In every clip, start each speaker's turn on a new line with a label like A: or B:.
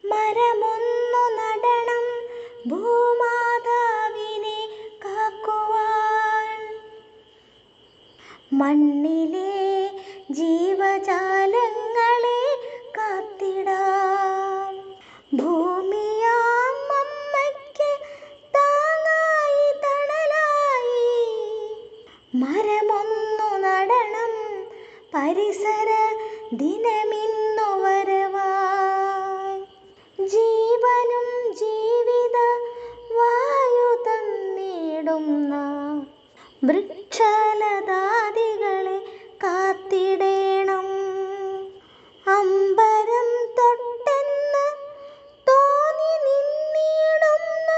A: മരമൊന്നു നടണം ഭൂമാതാവിനെ കാക്കുവാൻ. മണ്ണിലെ ജീവജാലങ്ങളെ കാത്തിടാം. ഭൂമിയാം അമ്മയ്ക്ക് താങ്ങായി തണലായി മരമൊന്നു നടണം പരിസര ദിനമിന്നു വരവായി. ജീവനും ജീവിത വായു തന്നിടുന്ന വൃക്ഷലതാദികളെ കാത്തിടേണം. അമ്പരം തൊട്ടെന്ന് തോന്നി നിന്നിടുന്ന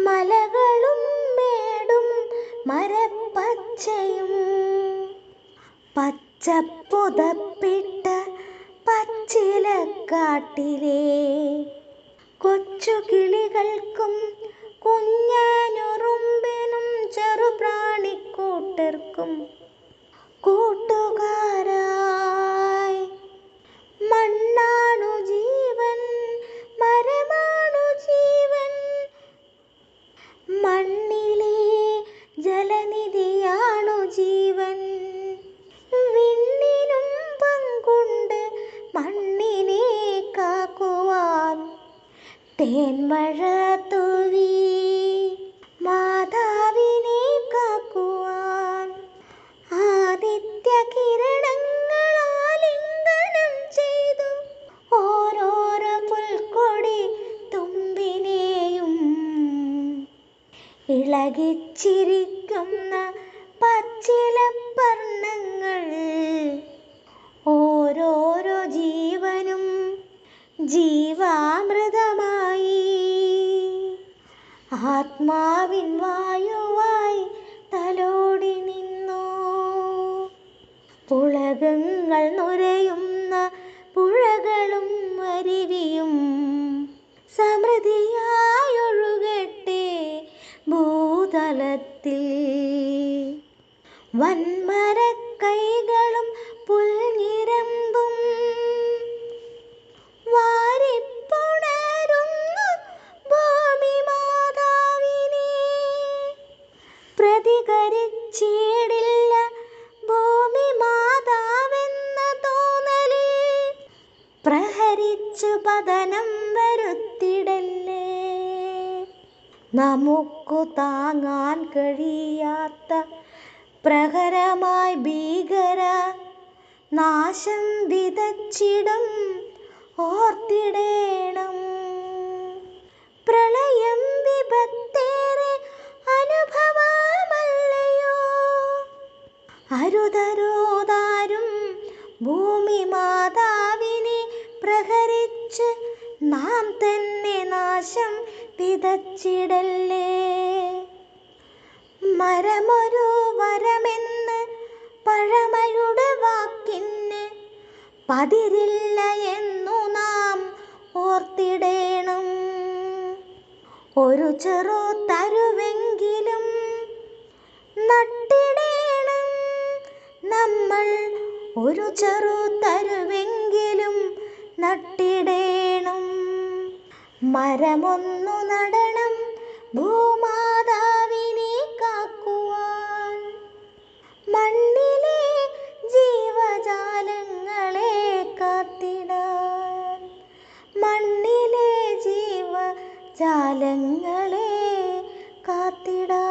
A: മലകളും മേടും മരപ്പച്ചയും പച്ചപ്പുതപ്പിട്ട പച്ചിലക്കാട്ടിലെ കൊച്ചു കിളികൾക്കും കുഞ്ഞനുറുമ്പിനും ചെറുപ്രാണിക്കൂട്ടർക്കും കൂട്ടുകാരായി. മണ്ണാണു ജീവൻ, മരമാണു ജീവൻ, മണ്ണിലെ ജലനിധിയാണു ജീവൻ. വിണ്ണിനും പങ്കുണ്ട് മണ്ണിനെ കാക്കുവാൻ. തേന്മഴ തൂവി മാതാവിനെ കാക്കുവാൻ. ആദിത്യ കിരണങ്ങൾ ആലിംഗനം ചെയ്തു ഓരോരോ പുൽക്കൊടി തുമ്പിനെയും ഇളകിച്ചിരിക്കുന്ന പച്ചിലപ്പർണ്ണങ്ങൾ ഓരോരോ ജീവനും ജീവാമൃതമായി ആത്മാവിൻ വായുവായി തലോടി നിന്നു. പുളകങ്ങൾ നുരയുന്ന പുഴകളും അരുവിയും സമൃദ്ധിയായൊഴുകട്ടെ ഭൂതലത്തിൽ. വൻമരക്കൈകളും പുൽഞ്ഞിരമ്പും വാരിപ്പുണരുന്നു ഭൂമി മാതാവിനെ. പ്രതികരിച്ചിടില്ല ഭൂമി മാതാവെന്ന തോന്നലിൽ പ്രഹരിച്ചു പതനം വരുത്തിടല്ലേ. നമുക്കു താങ്ങാൻ കഴിയാത്ത പ്രഹരമായി ഭീകര നാശം വിതച്ചിടും ഓർത്തിടേണം. പ്രളയം വിപത്തേറെ അനുഭവമല്ലയോ. അരുതരുതാരും ഭൂമി മാതാവിനെ പ്രഹരിച്ച് നാം തന്നെ നാശം വിതച്ചിടല്ലേ. മരമൊരു വരമെന്ന് പഴമയുടെ വാക്കിന് പതിരില്ല എന്നു നാം ഓർത്തിടേണം. ഒരു ചെറു തരുവെങ്കിലും നട്ടിടേണം നമ്മൾ. ഒരു ചെറു തരുവെങ്കിലും നട്ടിടേണം. മരമൊന്നു നടണം ഭൂമാതാവിനെ കാക്കുവാൻ. മണ്ണിലെ ജീവജാലങ്ങളെ കാത്തിടാൻ. മണ്ണിലെ ജീവജാലങ്ങളെ കാത്തിടാൻ.